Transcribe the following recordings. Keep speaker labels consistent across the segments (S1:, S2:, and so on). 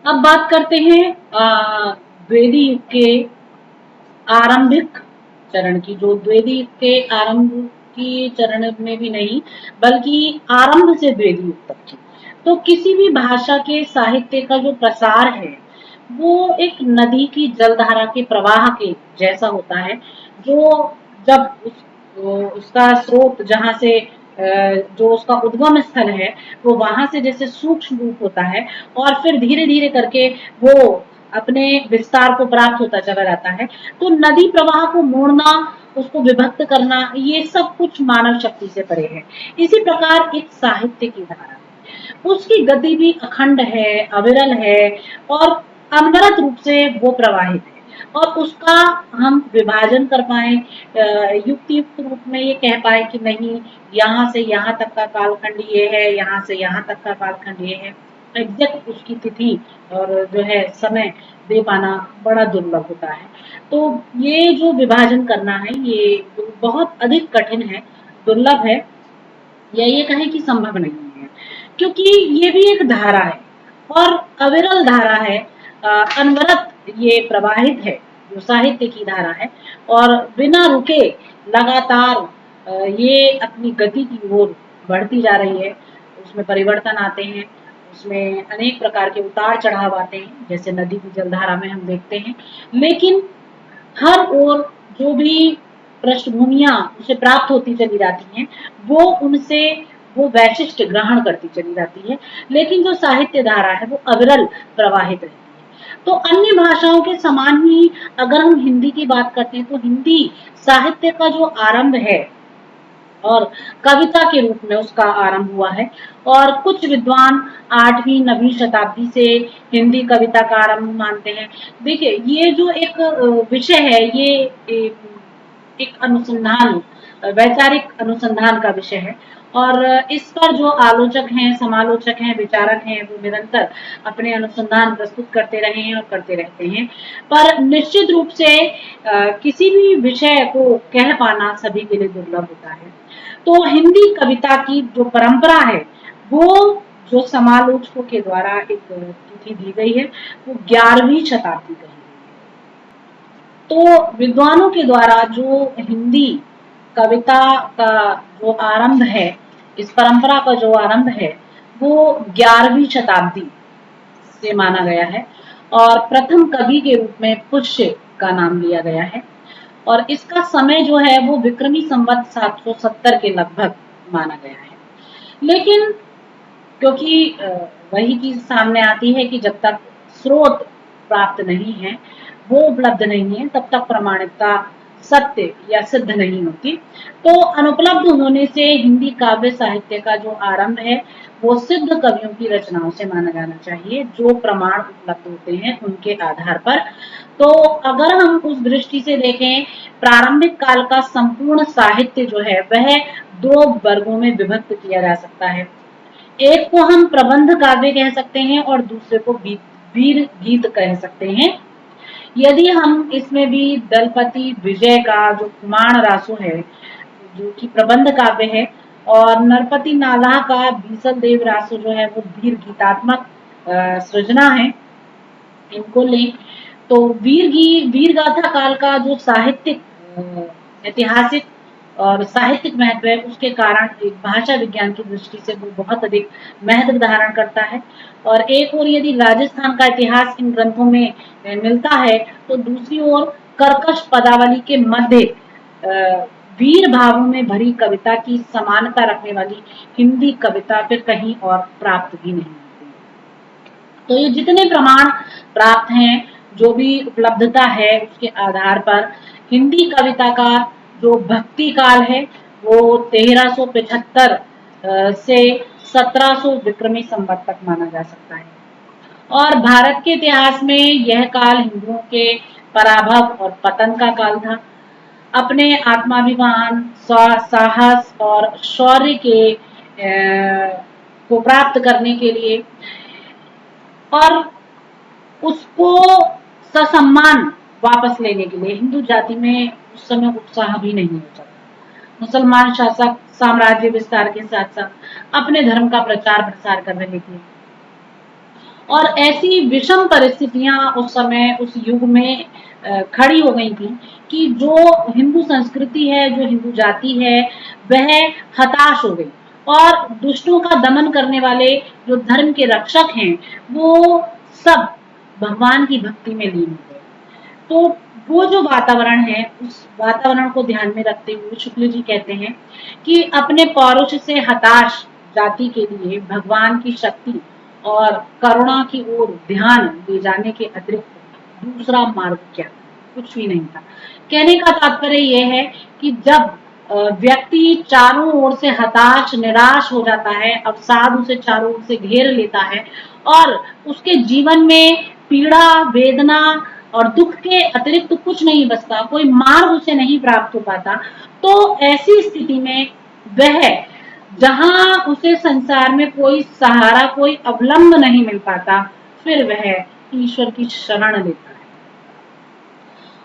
S1: अब बात करते हैं द्विवेदी युग के आरंभिक चरण की। जो द्विवेदी युग के आरंभ की चरण में भी नहीं, बल्कि आरंभ से द्विवेदी युग तक की। तो किसी भी भाषा के साहित्य का जो प्रसार है वो एक नदी की जलधारा के प्रवाह के जैसा होता है। जो जब उसका स्रोत जहाँ से जो उसका उद्गम स्थल है वो वहां से जैसे सूक्ष्म रूप होता है और फिर धीरे धीरे करके वो अपने विस्तार को प्राप्त होता चला जाता है। तो नदी प्रवाह को मोड़ना, उसको विभक्त करना, ये सब कुछ मानव शक्ति से परे है। इसी प्रकार एक साहित्य की धारा है, उसकी गति भी अखंड है, अविरल है और अनवरत रूप से वो प्रवाहित है। और उसका हम विभाजन कर पाए, युक्ति युक्त रूप में ये कह पाए कि नहीं, यहाँ से यहाँ तक का कालखंड ये है, यहाँ से यहाँ तक का कालखंड ये है, एग्जैक्ट उसकी तिथि और जो है समय दे पाना बड़ा दुर्लभ होता है। तो ये जो विभाजन करना है ये बहुत अधिक कठिन है, दुर्लभ है, या ये कहें कि संभव नहीं है। क्योंकि ये भी एक धारा है और अविरल धारा है, अनवरत ये प्रवाहित है, जो साहित्य की धारा है। और बिना रुके लगातार ये अपनी गति की ओर बढ़ती जा रही है। उसमें परिवर्तन आते हैं, उसमें अनेक प्रकार के उतार चढ़ाव आते हैं, जैसे नदी की जलधारा में हम देखते हैं। लेकिन हर ओर जो भी पृष्ठभूमियां उसे प्राप्त होती चली जाती हैं, वो उनसे वो वैशिष्ट ग्रहण करती चली जाती है। लेकिन जो साहित्य धारा है वो अविरल प्रवाहित रहती है। तो अन्य भाषाओं के समान ही अगर हम हिंदी की बात करते हैं तो हिंदी साहित्य का जो आरंभ है और कविता के रूप में उसका आरंभ हुआ है। और कुछ विद्वान 8वीं 9वीं शताब्दी से हिंदी कविता का आरंभ मानते हैं। देखिए, ये जो एक विषय है, ये एक अनुसंधान, वैचारिक अनुसंधान का विषय है। और इस पर जो आलोचक हैं, समालोचक हैं, विचारक हैं, वो निरंतर अपने अनुसंधान प्रस्तुत करते रहे हैं और करते रहते हैं। पर निश्चित रूप से किसी भी विषय को कह पाना सभी के लिए दुर्लभ होता है। तो हिंदी कविता की जो परंपरा है वो जो समालोचकों के द्वारा एक तिथि दी गई है वो 11वीं शताब्दी कही गई है। तो विद्वानों के द्वारा जो हिंदी कविता का जो आरंभ है, इस परंपरा का जो आरंभ है वो 11वीं शताब्दी से माना गया है। और प्रथम कवि के रूप में पुष्य का नाम लिया गया है। और इसका समय जो है वो विक्रमी संवत 770 के लगभग माना गया है। लेकिन क्योंकि वही चीज सामने आती है कि जब तक स्रोत प्राप्त नहीं है, वो उपलब्ध नहीं है, तब तक प्रामाणिकता सत्य या सिद्ध नहीं होती। तो अनुपलब्ध होने से हिंदी काव्य साहित्य का जो आरंभ है वो सिद्ध कवियों की रचनाओं से माना जाना चाहिए, जो प्रमाण उपलब्ध होते हैं उनके आधार पर। तो अगर हम उस दृष्टि से देखें, प्रारंभिक काल का संपूर्ण साहित्य जो है वह दो वर्गों में विभक्त किया जा सकता है। एक को हम प्रबंध काव्य कह सकते हैं और दूसरे को वीर गीत कह सकते हैं। यदि हम इसमें भी दलपति विजय का जो कुमार रासो है, जो कि प्रबंध काव्य है, और नरपति नालाह का बीसल देव रासो जो है वो वीर गीतात्मक सृजना है, इनको लें तो वीर गाथा काल का जो साहित्यिक ऐतिहासिक और साहित्यिक महत्व है उसके कारण एक भाषा विज्ञान की दृष्टि से वो बहुत अधिक महत्व धारण करता है। और एक ओर यदि राजस्थान का इतिहास इन ग्रंथों में मिलता है तो दूसरी ओर कर्कश पदावली के मध्य वीर भावों में भरी कविता की समानता रखने वाली हिंदी कविता फिर कहीं और प्राप्त भी नहीं होती। तो ये जितने प्रमाण प्राप्त हैं, जो भी उपलब्धता है उसके आधार पर हिंदी कविता का जो भक्ति काल है वो 1375 से 1700 विक्रमी संवत तक माना जा सकता है। और भारत के इतिहास में यह काल हिंदुओं के पराभव और पतन का काल था। अपने आत्माभिमान, साहस और शौर्य के को प्राप्त करने के लिए और उसको ससम्मान वापस लेने के लिए हिंदू जाति में उस समय उत्साह भी नहीं होता था। मुसलमान शासक साम्राज्य विस्तार के साथ साथ अपने धर्म का प्रचार प्रसार कर रहे थे और ऐसी विषम परिस्थितियां उस समय उस युग में खड़ी हो गई थी कि जो हिंदू संस्कृति है, जो हिंदू जाति है, वह हताश हो गई और दुष्टों का दमन करने वाले जो धर्म के रक्षक हैं वो सब भगवान की भक्ति में लीन हो गए। तो वो जो वातावरण है उस वातावरण को ध्यान में रखते हुए शुक्ल जी कहते हैं कि अपने पौरुष से हताश जाति के लिए भगवान की शक्ति और करुणा की ओर ध्यान ले जाने के अतिरिक्त दूसरा मार्ग क्या था? कुछ भी नहीं था। कहने का तात्पर्य यह है कि जब व्यक्ति चारों ओर से हताश निराश हो जाता है, अवसाद उसे चारों ओर से घेर लेता है और उसके जीवन में पीड़ा वेदना और दुख के अतिरिक्त कुछ नहीं बचता, कोई मार्ग उसे नहीं प्राप्त हो पाता, तो ऐसी स्थिति में वह जहां उसे संसार में कोई सहारा कोई अवलंब नहीं मिल पाता, फिर वह ईश्वर की शरण लेता है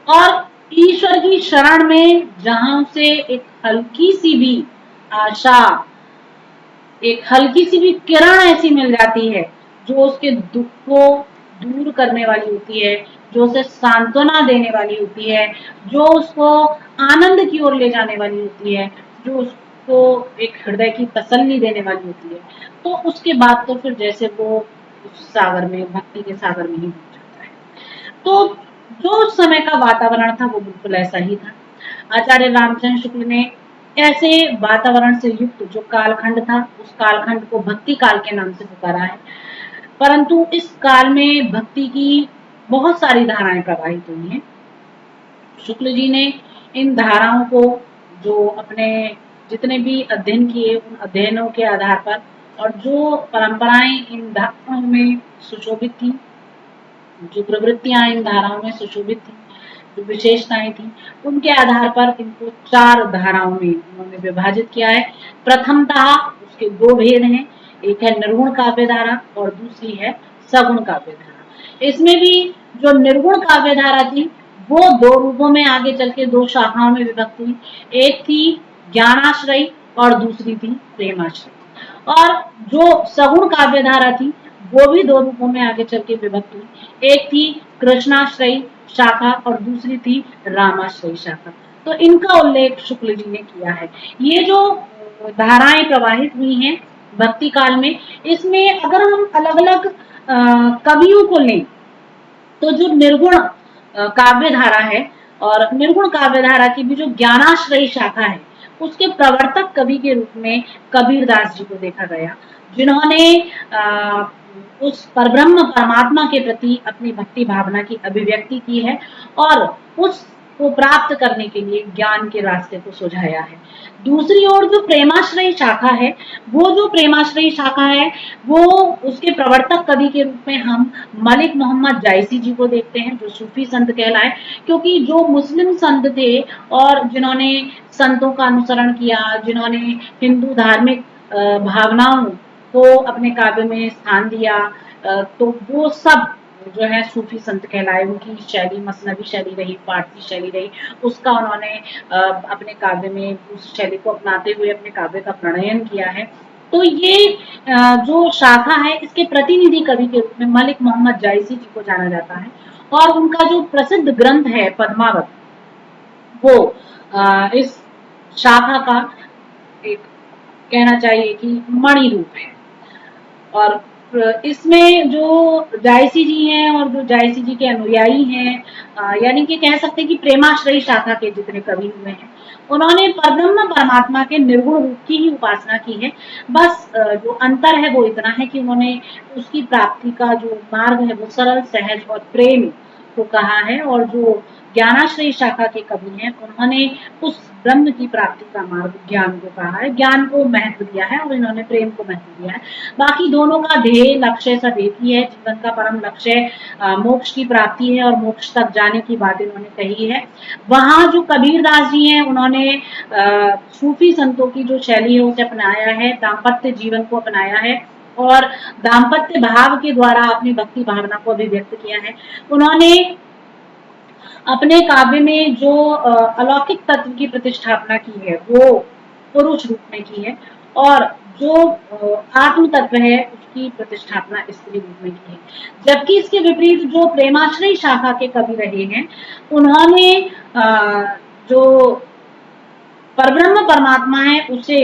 S1: और ईश्वर की शरण में जहां उसे एक हल्की सी भी आशा, एक हल्की सी भी किरण ऐसी मिल जाती है जो उसके दुख को दूर करने वाली होती है, जो उसे सांत्वना देने वाली होती है, जो उसको आनंद की ओर ले जाने वाली होती है, जो उसको एक हृदय की तसल्ली देने वाली होती है, तो उसके बाद तो फिर जैसे वो उस सागर में भक्ति के सागर में ही डूब जाता है। तो जो उस समय का वातावरण था वो बिल्कुल ऐसा ही था। आचार्य रामचंद्र शुक्ल ने ऐसे वातावरण से युक्त जो कालखंड था उस कालखंड को भक्ति काल के नाम से पुकारा है। परंतु इस काल में भक्ति की बहुत सारी धाराएं प्रवाहित हुई हैं। शुक्ल जी ने इन धाराओं को जो अपने जितने भी अध्ययन किए उन अध्ययनों के आधार पर और जो परंपराएं इन धाराओं में सुशोभित थी, जो प्रवृत्तियां इन धाराओं में सुशोभित थी, जो विशेषताएं थी, उनके आधार पर इनको 4 धाराओं में उन्होंने विभाजित किया है। प्रथमतः उसके 2 भेद हैं, एक है निर्गुण काव्य धारा और दूसरी है सगुण काव्य धारा। इसमें भी जो निर्गुण काव्य धारा थी वो 2 रूपों में आगे चल के 2 शाखाओं में विभक्त हुई। एक थी ज्ञानाश्रयी और दूसरी थी प्रेमाश्रयी। और जो सगुण काव्य धारा थी वो भी 2 रूपों में आगे चल के विभक्त हुई। एक थी कृष्णाश्रयी शाखा और दूसरी थी रामाश्रयी शाखा। तो इनका उल्लेख शुक्ल जी ने किया है। ये जो धाराएं प्रवाहित हुई हैं भक्ति काल में, इसमें अगर हम अलग अलग कवियों को लें तो जो निर्गुण काव्य धारा है और निर्गुण काव्य धारा की भी जो ज्ञानाश्रयी शाखा है उसके प्रवर्तक कवि के रूप में कबीरदास जी को देखा गया, जिन्होंने उस परब्रह्म परमात्मा के प्रति अपनी भक्ति भावना की अभिव्यक्ति की है और उसको प्राप्त करने के लिए ज्ञान के रास्ते को सुझाया है। दूसरी ओर जो प्रेमाश्रयी शाखा है, वो जो प्रेमाश्रयी शाखा है वो उसके प्रवर्तक कवि के रूप में हम मलिक मोहम्मद जायसी जी को देखते हैं, जो सूफी संत कहलाए, क्योंकि जो मुस्लिम संत थे और जिन्होंने संतों का अनुसरण किया, जिन्होंने हिंदू धार्मिक भावनाओं को अपने काव्य में स्थान दिया, तो वो सब जो है सूफी संत कहलाए। उनकी शैली मसनवी शैली रही, पारसी शैली रही, उसका उन्होंने अपने काव्य में उस शैली को अपनाते हुए अपने काव्य का प्रणयन किया है। तो ये जो शाखा है इसके प्रतिनिधि कवि के रूप में मलिक मोहम्मद जायसी जी को जाना जाता है और उनका जो प्रसिद्ध ग्रंथ है पद्मावत, वो इस शाखा का एक कहना चाहिए कि मणि रूप है। और इसमें जो जायसी जी हैं और जो जायसी जी के अनुयायी हैं, यानी कि कह सकते हैं कि प्रेमाश्रयी शाखा के जितने कवि हुए हैं उन्होंने परब्रह्म परमात्मा के निर्गुण रूप की ही उपासना की है। बस जो अंतर है वो इतना है कि उन्होंने उसकी प्राप्ति का जो मार्ग है वो सरल सहज और प्रेम को कहा है, और जो ज्ञानाश्रयी शाखा के कवि हैं उन्होंने उस ब्रह्म की प्राप्ति का मार्ग ज्ञान को कहा है, ज्ञान को महत्व दिया है और इन्होंने प्रेम को महत्व दिया है। बाकी दोनों का ध्येय लक्ष्य सब एक ही है, जीवन का परम लक्ष्य मोक्ष की प्राप्ति है और मोक्ष तक जाने की बात इन्होंने कही है। वहां जो कबीरदास जी हैं उन्होंने सूफी संतों की जो शैली है उसे अपनाया है, दाम्पत्य जीवन को अपनाया है और दाम्पत्य भाव के द्वारा अपनी भक्ति भावना को अभिव्यक्त किया है। उन्होंने अपने काव्य में जो अलौकिक तत्व की प्रतिष्ठापना की है वो पुरुष रूप में की है और जो आत्म तत्व है उसकी प्रतिष्ठापना स्त्री रूप में की है। जबकि इसके विपरीत जो प्रेमाश्रयी शाखा के कवि रहे हैं, उन्होंने जो परब्रह्म परमात्मा है उसे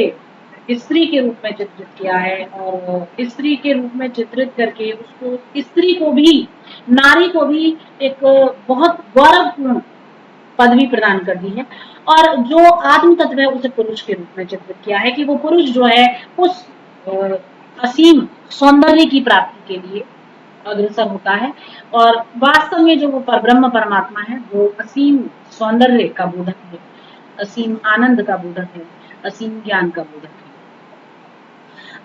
S1: स्त्री के रूप में चित्रित किया है, और स्त्री के रूप में चित्रित करके उसको, स्त्री को भी, नारी को भी एक बहुत गौरवपूर्ण पदवी प्रदान कर दी है। और जो आत्म तत्व है उसे पुरुष के रूप में चित्रित किया है कि वो पुरुष जो है उस असीम सौंदर्य की प्राप्ति के लिए अग्रसर होता है, और वास्तव में जो वो परब्रह्म परमात्मा है वो असीम सौंदर्य का बोधक है, असीम आनंद का बोधक है, असीम ज्ञान का बोधक है।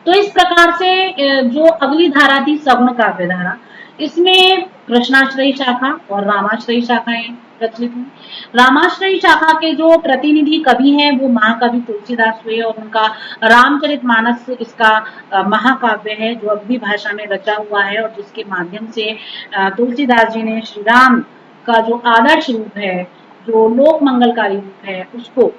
S1: तो इस प्रकार से जो अगली धारा थी सगुण काव्य धारा, इसमें कृष्णाश्रयी शाखा और रामाश्रयी शाखाएं प्रचलित हुई। रामाश्रयी शाखा के जो प्रतिनिधि कवि हैं वो महाकवि तुलसीदास हुए, और उनका रामचरितमानस इसका महाकाव्य है जो अवधी भाषा में रचा हुआ है, और जिसके माध्यम से तुलसीदास जी ने श्री राम का जो आदर्श रूप है, जो लोक मंगलकारी रूप है, उसको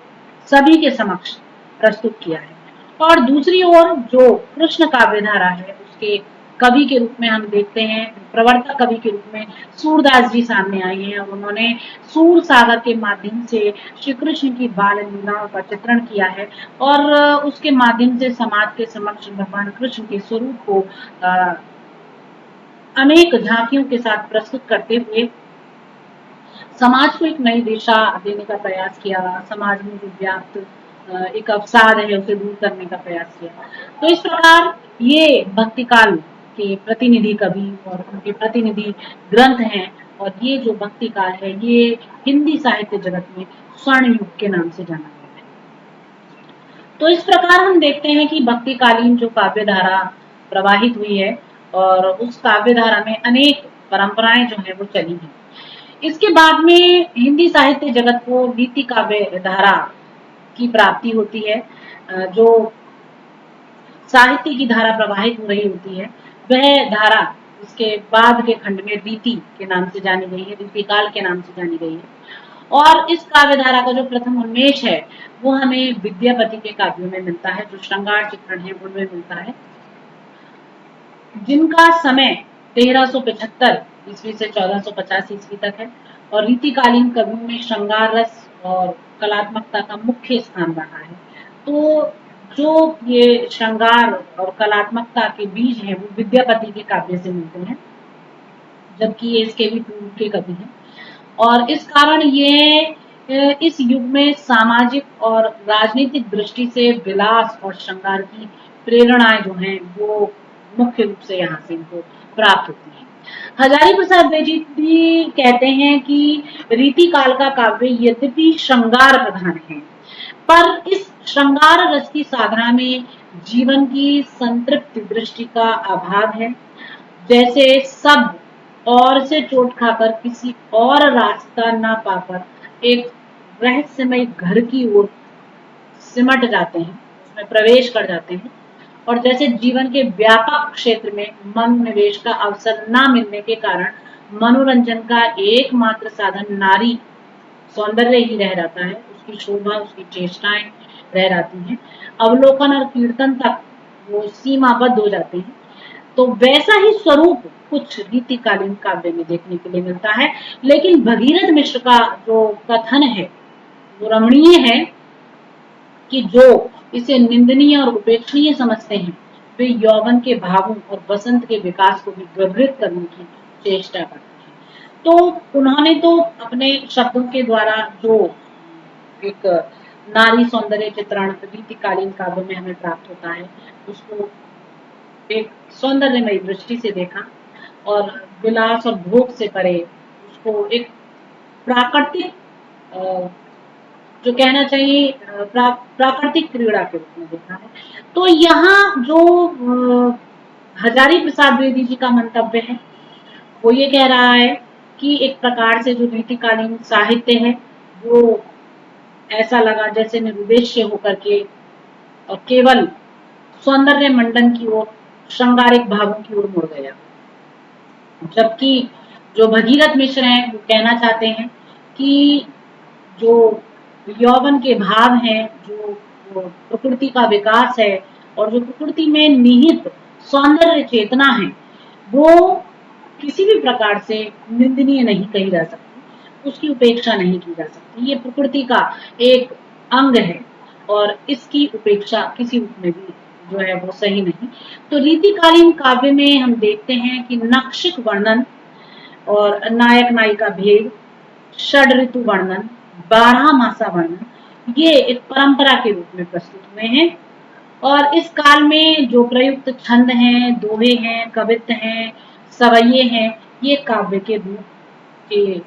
S1: सभी के समक्ष प्रस्तुत किया है। और दूसरी ओर जो कृष्ण काव्य धारा है उसके कवि के रूप में हम देखते हैं, प्रवर्तक कवि के रूप में सूरदास जी सामने आए हैं, और उन्होंने सूर सागर के माध्यम से श्री कृष्ण की बाल लीलाओं का चित्रण किया है, और उसके माध्यम से समाज के समक्ष भगवान कृष्ण के स्वरूप को अनेक झांकियों के साथ प्रस्तुत करते हुए समाज को एक नई दिशा देने का प्रयास किया, समाज में जो व्याप्त एक अवसाद है उसे दूर करने का प्रयास किया। तो इस प्रकार ये भक्ति काल के प्रतिनिधि कवि और उनके प्रतिनिधि ग्रंथ हैं, और ये जो भक्ति काल है ये हिंदी साहित्य जगत में स्वर्ण युग के नाम से जाना गया है। तो इस प्रकार हम देखते हैं कि भक्तिकालीन जो काव्य धारा प्रवाहित हुई है, और उस काव्य धारा में अनेक परंपराएं जो है वो चली हैं। इसके बाद में हिंदी साहित्य जगत को नीति काव्य धारा की प्राप्ति होती है। जो साहित्य की धारा प्रवाहित हो रही होती है, वह धारा उसके बाद के खंड में रीति के नाम से जानी गई है, रीति काल के नाम से जानी गई है। और इस काव्य धारा का जो प्रथम उन्मेष है वो हमें विद्यापति के काव्यों में मिलता है, जो श्रृंगार चित्रण है उनमें मिलता है, जिनका समय 1375 ईस्वी से 1450 ईस्वी तक है। और रीतिकालीन कवियों में श्रृंगार रस और कलात्मकता का मुख्य स्थान रहा है। तो जो ये श्रृंगार और कलात्मकता के बीज हैं वो विद्यापति के काव्य से मिलते हैं, जबकि ये इसके भी पूर्व के कवि हैं। और इस कारण ये इस युग में सामाजिक और राजनीतिक दृष्टि से विलास और श्रृंगार की प्रेरणाएं जो हैं वो मुख्य रूप से यहाँ से इनको प्राप्त होती हैं। हजारी प्रसाद बेजी भी कहते हैं कि रीति काल का काव्य यद्यपि श्रृंगार प्रधान है, पर इस श्रृंगार रस की साधना में जीवन की संतृप्ति दृष्टि का अभाव है। जैसे सब और से चोट खाकर किसी और रास्ता ना पाकर एक रहस्यमय घर की ओर सिमट जाते हैं, उसमें प्रवेश कर जाते हैं, और जैसे जीवन के व्यापक क्षेत्र में मन निवेश का अवसर ना मिलने के कारण मनोरंजन का एकमात्र साधन नारी सौंदर्य ही रह जाता है, उसकी शोभा, उसकी चेष्टाएं रह जाती हैं, अवलोकन और कीर्तन तक वो सीमाबद्ध हो जाते हैं। तो वैसा ही स्वरूप कुछ रीतिकालीन काव्य में देखने के लिए मिलता है। लेकिन भगीरथ मिश्र का जो कथन है वो रमणीय है कि जो इसे निंदनीय और उपेक्षणीय समझते हैं वे यौवन के भावों और बसंत के विकास को भी विवृत करने की चेष्टा करते हैं। तो उन्होंने तो अपने शब्दों के द्वारा जो एक नारी सौंदर्य चित्रण रीतिकालीन काव्य में हमें प्राप्त होता है उसको एक सौंदर्यमयी दृष्टि से देखा, और विलास और भोग से परे उसको एक प्राकृतिक जो कहना चाहिए प्राकृतिक क्रीड़ा के रूप में देखा है। तो यहाँ जो हजारी प्रसाद द्विवेदी जी का मंतव्य है वो ये कह रहा है कि एक प्रकार से जो रीतिकालीन साहित्य है वो ऐसा लगा जैसे निरुद्देश्य होकर के और केवल सौंदर्य मंडन की ओर, श्रृंगारिक भावों की ओर मुड़ गया। जबकि जो भगीरथ मिश्र हैं वो कहना चाहते हैं कि जो यौवन के भाव हैं, जो प्रकृति का विकास है, और जो प्रकृति में निहित सौंदर्य चेतना है वो किसी भी प्रकार से निंदनीय नहीं कही जा सकती, उसकी उपेक्षा नहीं की जा सकती। ये प्रकृति का एक अंग है और इसकी उपेक्षा किसी रूप में भी जो है वो सही नहीं। तो रीतिकालीन काव्य में हम देखते हैं कि नक्षिक वर्णन और नायक नायिका भेद, षड ऋतु वर्णन, बारह मासा वर्णन ये एक परंपरा के रूप में प्रस्तुत हुए हैं। और इस काल में जो प्रयुक्त छंद हैं, दोहे हैं, कवित्त हैं, सवैये हैं, ये काव्य के रूप के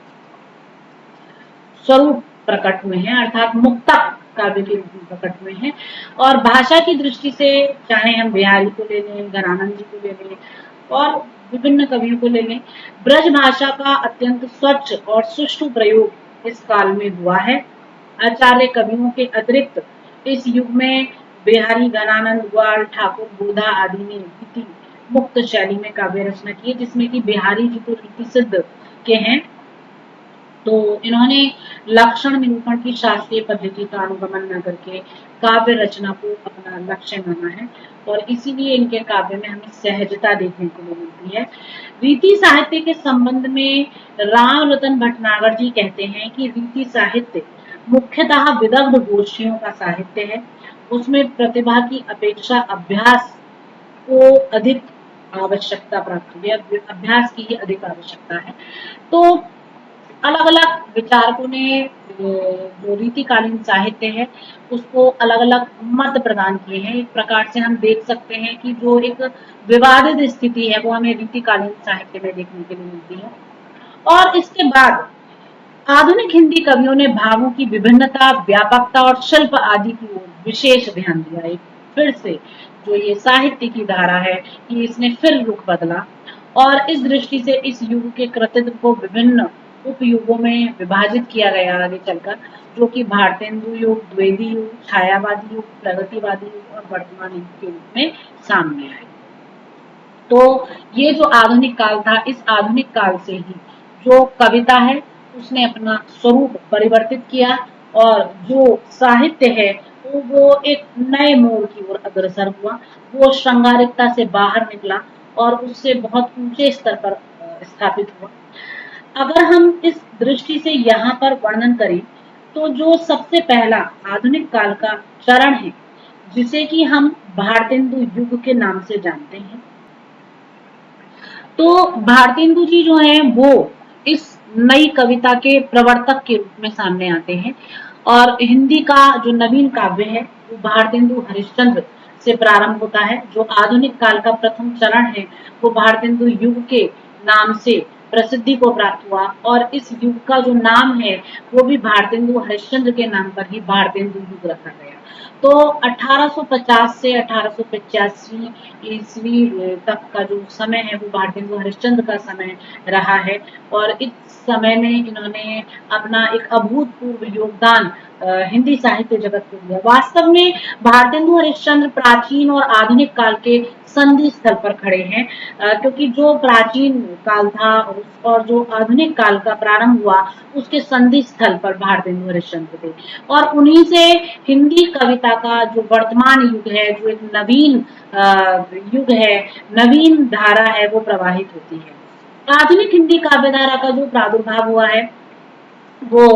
S1: स्वरूप प्रकट हुए हैं, अर्थात मुक्तक काव्य के रूप में प्रकट हुए हैं। और भाषा की दृष्टि से चाहे हम बिहारी को ले लें, घरानंद जी को ले लें और विभिन्न कवियों को ले लें, ब्रज भाषा का अत्यंत स्वच्छ और सुष्ठु प्रयोग इस काल में हुआ है। आचार्य कवियों के अतिरिक्त इस युग में बिहारी, घरानंद, ग्वाल, ठाकुर, गोधा आदि ने रीति मुक्त शैली में काव्य रचना की है, जिसमें कि बिहारी जी तो रीति सिद्ध के हैं, तो इन्होंने लक्षण निरूपण की शास्त्रीय पद्धति का अनुगमन न करके काव्य रचना को अपना लक्ष्य माना है और इसीलिए इनके काव्य में हमें सहजता देखने को मिलती है। रीति साहित्य के संबंध में राम रतन भटनागर जी कहते हैं कि रीति साहित्य मुख्यतः विदग्ध गोष्ठियों का साहित्य है, उसमें प्रतिभा की अपेक्षा अभ्यास को अधिक आवश्यकता प्राप्त हुई है, अभ्यास की ही अधिक आवश्यकता है। तो अलग अलग विचारकों ने जो रीतिकालीन साहित्य है उसको अलग अलग मत प्रदान किए हैं। एक प्रकार से हम देख सकते हैं कि जो एक विवादित स्थिति है वो हमें रीतिकालीन साहित्य में देखने के लिए मिलती है। और इसके बाद आधुनिक हिंदी कवियों ने भावों की विभिन्नता, व्यापकता और शिल्प आदि की ओर विशेष ध्यान दिया। एक फिर से जो ये साहित्य की धारा है कि इसने फिर रुख बदला और इस दृष्टि से इस युग के कृतित्व को विभिन्न उपयुगों में विभाजित किया गया आगे चलकर, जो कि भारतेंदु युग, द्विवेदी युग, छायावादी युग, प्रगतिवादी युग और वर्तमान युग के रूप में सामने आए। तो ये जो आधुनिक काल था, इस आधुनिक काल से ही जो कविता है उसने अपना स्वरूप परिवर्तित किया और जो साहित्य है वो एक नए मोड़ की ओर अग्रसर हुआ। वो श्रृंगारिकता से बाहर निकला और उससे बहुत ऊंचे स्तर पर स्थापित हुआ। अगर हम इस दृष्टि से यहाँ पर वर्णन करें तो जो सबसे पहला आधुनिक काल का चरण है जिसे कि हम भारतेंदु युग के नाम से जानते हैं, तो भारतेंदु जी जो हैं वो इस नई कविता के प्रवर्तक के रूप में सामने आते हैं। और हिंदी का जो नवीन काव्य है वो भारतेंदु हरिश्चंद्र से प्रारंभ होता है। जो आधुनिक काल का प्रथम चरण है वो भारतेंदु युग के नाम से प्रसिद्धि को प्राप्त हुआ और इस युग का जो नाम है वो भी भारतेंदु हरिश्चंद्र के नाम पर ही भारतेंदु युग रखा गया। तो 1850 से 1885 ईस्वी तक का जो समय है वो भारतेंदु हरिश्चंद्र का समय रहा है और इस समय में इन्होंने अपना एक अभूतपूर्व योगदान हिंदी साहित्य जगत को दिया। वास्तव में भारतेंदु हरिश्चंद्र प्राचीन और आधुनिक काल के संधि स्थल पर खड़े हैं, क्योंकि जो प्राचीन काल था और जो आधुनिक काल का प्रारंभ हुआ उसके संधि स्थल पर भारतेंदु हरिश्चंद्र थे और उन्हीं से हिंदी कविता का जो वर्तमान युग है, जो एक नवीन युग है, नवीन धारा है, वो प्रवाहित होती है। आधुनिक हिंदी काव्य धारा का जो प्रादुर्भाव हुआ है वो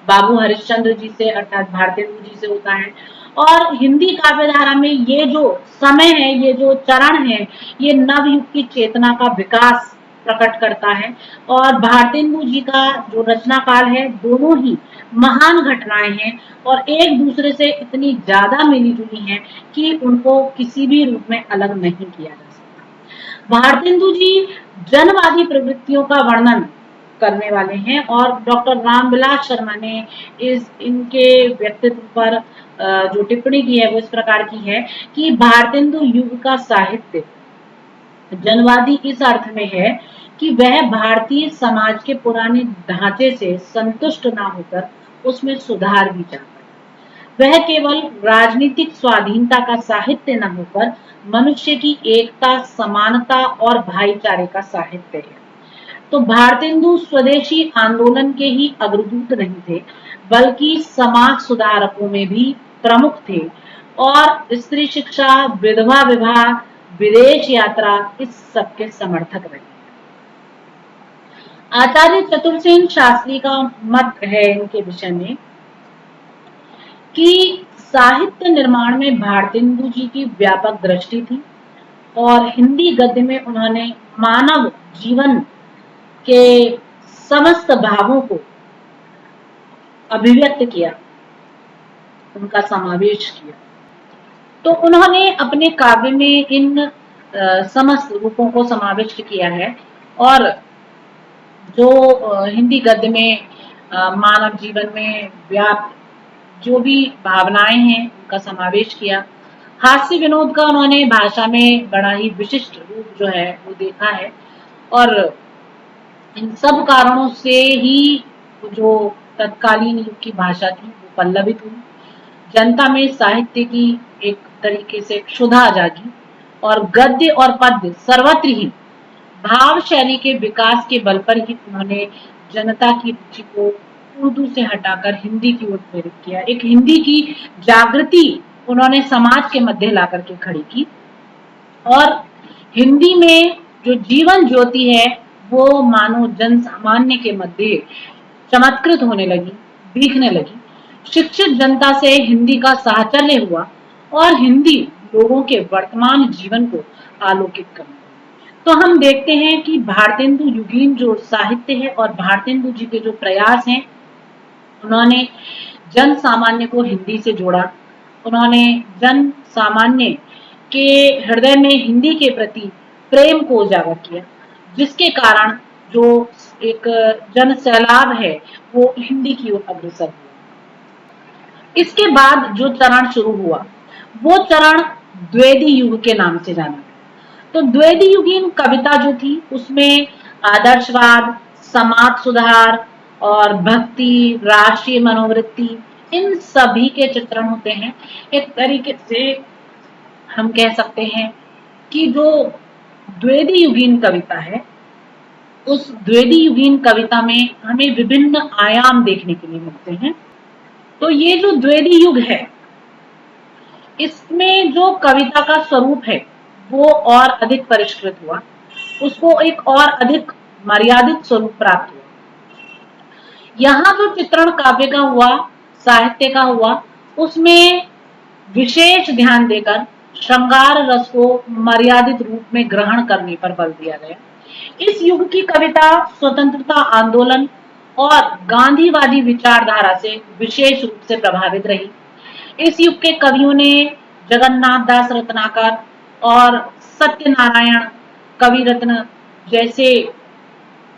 S1: बाबू हरिश्चंद्र जी से अर्थात भारतेंदु जी से होता है। और हिंदी काव्य धारा में ये जो समय है, ये जो चरण है, ये नवयुग की चेतना का विकास प्रकट करता है और भारतेंदु जी का जो रचना काल है दोनों ही महान घटनाएं हैं और एक दूसरे से इतनी ज्यादा मिली जुली हैं कि उनको किसी भी रूप में अलग नहीं किया जा सकता। भारतेंदु जी जनवादी प्रवृत्तियों का वर्णन करने वाले हैं और डॉक्टर रामविलास शर्मा ने इनके व्यक्तित्व पर जो टिप्पणी की है वो इस प्रकार की है कि भारतेंदु युग का साहित्य जनवादी इस अर्थ में है कि वह भारतीय समाज के पुराने ढांचे से संतुष्ट ना होकर उसमें सुधार भी चाहता है। वह केवल राजनीतिक स्वाधीनता का साहित्य न होकर मनुष्य की एकता, समानता और भाईचारे का साहित्य है। तो भारतेंदु स्वदेशी आंदोलन के ही अग्रदूत नहीं थे बल्कि समाज सुधारकों में भी प्रमुख थे और स्त्री शिक्षा, विधवा विवाह, विदेश यात्रा, इस सब के समर्थक रहे। आचार्य चतुर्सेन शास्त्री का मत है इनके विषय में कि साहित्य निर्माण में भारतेंदु जी की व्यापक दृष्टि थी और हिंदी गद्य में उन्होंने मानव जीवन के समस्त भावों को अभिव्यक्त किया, उनका समावेश किया। तो उन्होंने अपने काव्य में इन समस्त रूपों को समाविष्ट किया है और जो हिंदी गद्य में मानव जीवन में व्याप्त जो भी भावनाएं हैं उनका समावेश किया। हास्य विनोद का उन्होंने भाषा में बड़ा ही विशिष्ट रूप जो है वो देखा है और इन सब कारणों से ही जो तत्कालीन युग की भाषा थी वो पल्लवित हुई। जनता में साहित्य की एक तरीके से क्षुधा जागी और गद्य और पद्य सर्वत्र ही भाव शैली के विकास के बल पर ही उन्होंने जनता की रुचि को उर्दू से हटाकर हिंदी की ओर प्रेरित किया। एक हिंदी की जागृति उन्होंने समाज के मध्य ला करके खड़ी की और हिंदी में जो जीवन ज्योति है वो मानो जन सामान्य के मध्य चमत्कृत होने लगी, दिखने लगी। शिक्षित जनता से हिंदी का साहचर्य हुआ और हिंदी लोगों के वर्तमान जीवन को आलोकित करने लगी। तो हम देखते हैं कि भारतेंदु युगीन जो साहित्य है और भारतेंदु जी के जो प्रयास हैं, उन्होंने जन सामान्य को हिंदी से जोड़ा। उन्होंने जन सामान्य के हृदय में हिंदी के प्रति प्रेम को उजागर किया, जिसके कारण जो एक जन सैलाब है वो हिंदी की ओर अग्रसर हुआ। इसके बाद जो चरण शुरू हुआ वो चरण द्विवेदी युग के नाम से जाना गया। तो द्विवेदी युगीन कविता जो थी उसमें आदर्शवाद, समाज सुधार और भक्ति, राष्ट्रीय मनोवृत्ति, इन सभी के चित्रण होते हैं। एक तरीके से हम कह सकते हैं कि जो द्विवेदी युगीन कविता है उस द्विवेदी युगीन कविता में हमें विभिन्न आयाम देखने के लिए मिलते हैं। तो ये जो द्विवेदी युग है इसमें जो कविता का स्वरूप है वो और अधिक परिष्कृत हुआ, उसको एक और अधिक मर्यादित स्वरूप प्राप्त हुआ। यहाँ जो चित्रण काव्य का हुआ, साहित्य का हुआ, उसमें विशेष ध्यान देकर श्रृंगार रस को मर्यादित रूप में ग्रहण करने पर बल दिया गया। इस युग की कविता स्वतंत्रता आंदोलन और गांधीवादी विचारधारा से विशेष रूप से प्रभावित रही। इस युग के कवियों ने जगन्नाथ दास रत्नाकर और सत्यनारायण कवि रत्न जैसे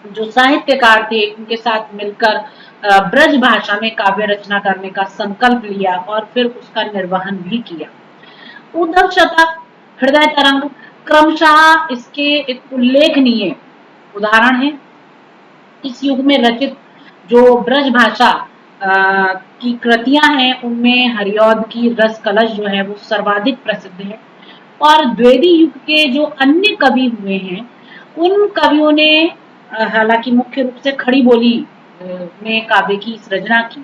S1: जो साहित्यकार थे उनके साथ मिलकर ब्रज भाषा में काव्य रचना करने का संकल्प लिया और फिर उसका निर्वहन भी किया। उद्धव शतक, हृदय तरंग क्रमशः इसके एक उल्लेखनीय उदाहरण है। इस युग में रचित जो ब्रज भाषा की कृतियां हैं उनमें हरिऔध की रस कलश जो है वो सर्वाधिक प्रसिद्ध है और द्विवेदी युग के जो अन्य कवि हुए हैं उन कवियों ने हालांकि मुख्य रूप से खड़ी बोली में काव्य की सृजना की।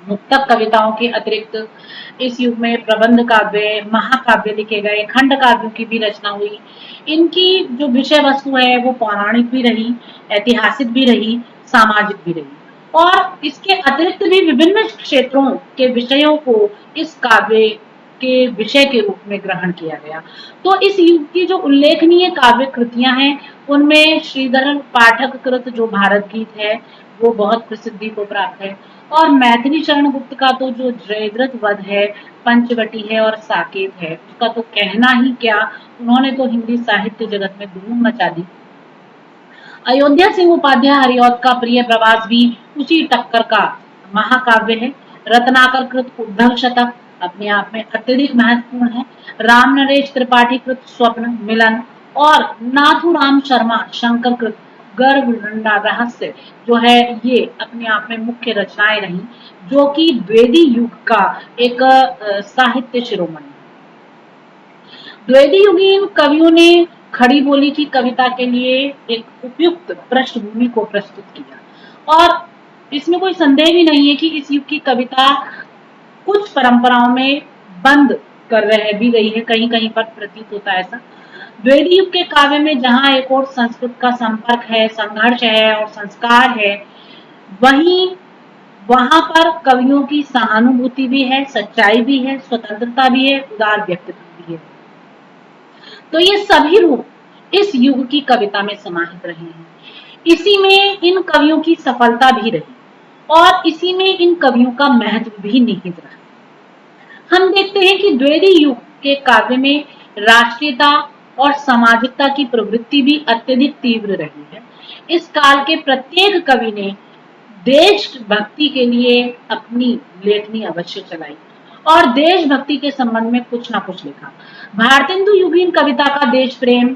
S1: मुक्तक कविताओं के अतिरिक्त इस युग में प्रबंध काव्य, महाकाव्य लिखे गए, खंड काव्यों की भी रचना हुई। इनकी जो विषय वस्तु है वो पौराणिक भी रही, ऐतिहासिक भी रही, सामाजिक भी रही और इसके अतिरिक्त भी विभिन्न क्षेत्रों के विषयों को इस काव्य के विषय के रूप में ग्रहण किया गया। तो इस युग की जो उल्लेखनीय काव्य कृतियां हैं उनमें श्रीधर पाठक कृत जो भारत गीत है वो बहुत प्रसिद्धि को प्राप्त है और मैथिली शरण गुप्त का तो जो जयद्रथ वध है, पंचवटी है और साकेत है उसका तो कहना ही क्या, उन्होंने तो हिंदी साहित्य जगत में धूम मचा दी। अयोध्या सिंह उपाध्याय हरिऔध का प्रिय प्रवास भी उसी टक्कर का महाकाव्य है। रत्नाकर कृत उद्धव शतक अपने आप में अत्यधिक महत्वपूर्ण है। राम नरेश त्रिपाठी कृत स्वप्न मिलन और नाथूराम शर्मा शंकर कृत गर्भ रहस्य जो है ये अपने आप में मुख्य रचनाएं रही जो कि द्विवेदी युग का एक साहित्य शिरोमणि। द्विवेदी युगीन कवियों ने खड़ी बोली की कविता के लिए एक उपयुक्त पृष्ठभूमि को प्रस्तुत किया और इसमें कोई संदेह भी नहीं है कि इस युग की कविता कुछ परंपराओं में बंद कर रहे भी रही है, कहीं कहीं पर प्रतीत होता है ऐसा। द्विवेदी युग के काव्य में जहाँ एक और संस्कृत का संपर्क है, संघर्ष है और संस्कार है, वहीं वहां पर कवियों की सहानुभूति भी है, सच्चाई भी है, स्वतंत्रता भी है, उदार व्यक्तित्व भी है। तो ये सभी रूप इस युग की कविता में समाहित रहे हैं। इसी में इन कवियों की सफलता भी रही और इसी में इन कवियों का महत्व भी निहित रहा। हम देखते हैं कि द्विवेदी युग के काव्य में राष्ट्रीयता और सामाजिकता की प्रवृत्ति भी अत्यधिक तीव्र रही है। इस काल के प्रत्येक कवि ने देशभक्ति के लिए अपनी लेखनी अवश्य चलाई और देशभक्ति के संबंध में कुछ ना कुछ लिखा। भारतेंदु युगीन कविता का देश प्रेम,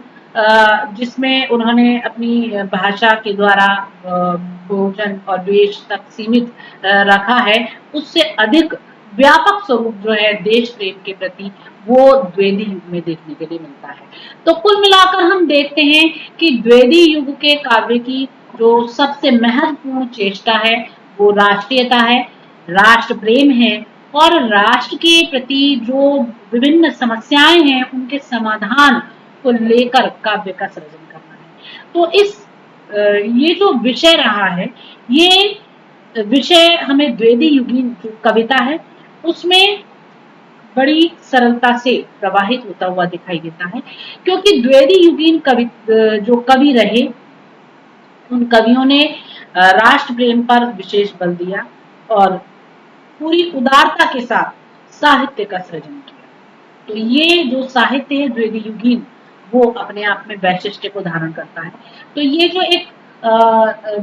S1: जिसमें उन्होंने अपनी भाषा के द्वारा भोजन और द्वेष तक सीमित रखा है, उससे अधिक व्यापक स्वरूप जो है देश प्रेम के प्रति, वो द्विवेदी युग में देखने के लिए मिलता है। तो कुल मिलाकर हम देखते हैं कि द्विवेदी युग के काव्य की जो सबसे महत्वपूर्ण चेष्टा है वो राष्ट्रीयता है, राष्ट्र प्रेम है और राष्ट्र के प्रति जो विभिन्न समस्याएं हैं उनके समाधान को लेकर काव्य का सृजन करना है। तो ये जो विषय रहा है, ये विषय हमें द्विवेदी युगीन जो कविता है उसमें बड़ी सरलता से प्रवाहित होता हुआ दिखाई देता है, क्योंकि द्विवेदी युगीन जो कवि रहे, उन कवियों ने राष्ट्र प्रेम पर विशेष बल दिया और पूरी उदारता के साथ साहित्य का सृजन किया। तो ये जो साहित्य है द्विवेदी युगीन, वो अपने आप में वैशिष्ट्य को धारण करता है। तो ये जो एक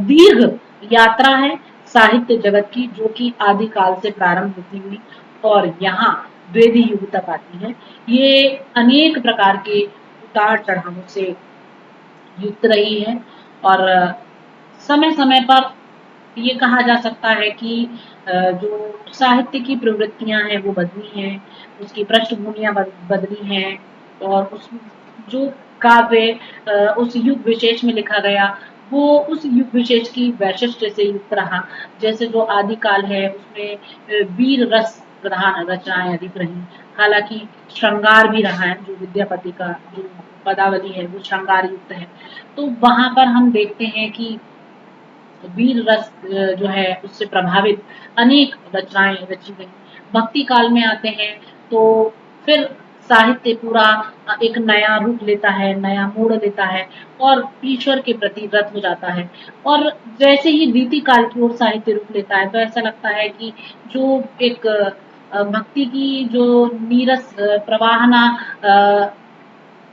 S1: दीर्घ यात्रा है साहित्य जगत की, जो कि आदिकाल से प्रारंभ होती हुई और यहाँ द्विवेदी युग तक आती है, ये अनेक प्रकार के उतार चढ़ावों से युक्त रही है और समय समय पर ये कहा जा सकता है कि जो साहित्य की प्रवृत्तियां हैं वो बदली हैं, उसकी पृष्ठभूमियां बदली हैं और उस जो काव्य उस युग विशेष में लिखा गया वो उस युग विशेष की वैशिष्ट्य से युक्त रहा। जैसे जो आदिकाल है उसमें वीर रस प्रधान रचनाएं अधिक रही, हालांकि श्रृंगार भी रहा है, जो विद्यापति का जो पदावली है वो श्रृंगार युक्त है। तो वहां पर हम देखते हैं कि वीर रस जो है उससे प्रभावित अनेक रचनाएं रची गई। भक्ति काल में आते हैं तो फिर साहित्य पूरा एक नया रूप लेता है, नया मोड़ लेता है और ईश्वर के प्रति रत हो जाता है। और जैसे ही रीति काल की ओर साहित्य रूप लेता है तो ऐसा लगता है कि जो एक भक्ति की जो नीरस प्रवाहना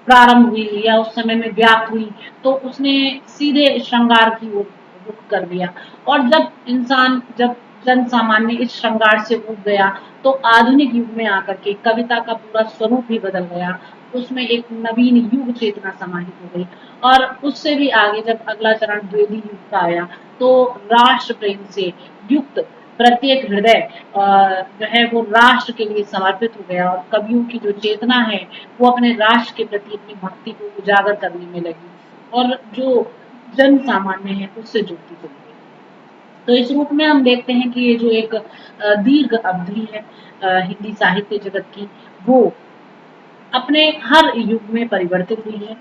S1: प्रारंभ हुई या उस समय में व्याप्त हुई, तो उसने सीधे श्रृंगार की ओर रुख कर दिया। और जब जन सामान्य इस श्रृंगार से उठ गया तो आधुनिक युग में आकर के कविता का पूरा स्वरूप भी बदल गया, उसमें एक नवीन युग चेतना समाहित हो गई। और उससे भी आगे जब अगला चरण द्विवेदी युग का आया तो राष्ट्र प्रेम से युक्त प्रत्येक हृदय जो है वो राष्ट्र के लिए समर्पित हो गया और कवियों की जो चेतना है वो अपने राष्ट्र के प्रति अपनी भक्ति को उजागर करने में लगी और जो जन सामान्य है उससे जुड़ती चली गई। तो इस रूप में हम देखते हैं कि ये जो एक दीर्घ अवधि है हिंदी साहित्य जगत की, वो अपने हर युग में परिवर्तित हुई है।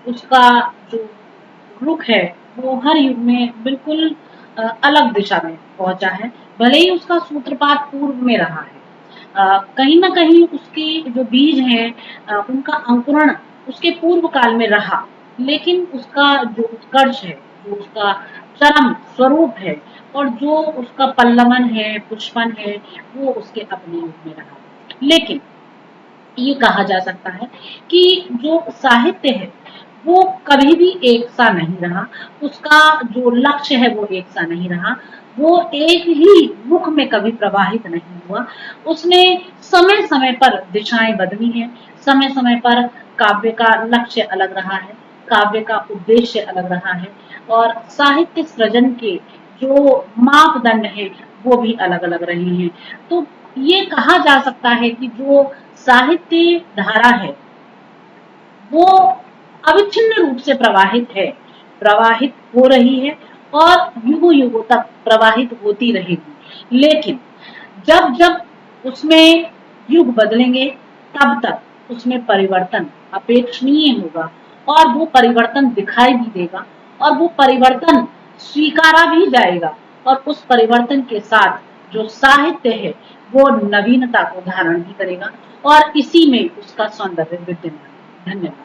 S1: उसका जो रुख है वो हर युग में बिल्कुल अलग दिशा में पहुंचा है, भले ही उसका सूत्रपात पूर्व में रहा है। कहीं ना कहीं उसकी जो बीज हैं उनका अंकुरण उसके पूर्व काल में रहा, लेकिन उसका जो उत्कर्ष है, जो उसका चरम स्वरूप है और जो उसका पल्लवन है, पुष्पन है, वो उसके अपने युग में रहा। लेकिन ये कहा जा सकता है कि जो साहित्य है वो कभी भी एक सा नहीं रहा, उसका जो लक्ष्य है वो एक सा नहीं रहा, वो एक ही मुख में कभी प्रवाहित नहीं हुआ। उसने समय समय पर दिशाएं बदली हैं, समय समय पर काव्य का लक्ष्य अलग रहा है, काव्य का उद्देश्य अलग रहा है और साहित्य सृजन के जो मापदंड हैं वो भी अलग अलग रहे हैं। तो ये कहा जा सकता है कि जो साहित्य धारा है वो अविच्छिन्न रूप से प्रवाहित हो रही है और युगों युगों तक प्रवाहित होती रहेगी। लेकिन जब जब उसमें युग बदलेंगे तब तक उसमें परिवर्तन अपेक्षणीय होगा और वो परिवर्तन दिखाई भी देगा और वो परिवर्तन स्वीकारा भी जाएगा और उस परिवर्तन के साथ जो साहित्य है वो नवीनता को धारण भी करेगा और इसी में उसका सौंदर्य विद्यमान है। धन्यवाद।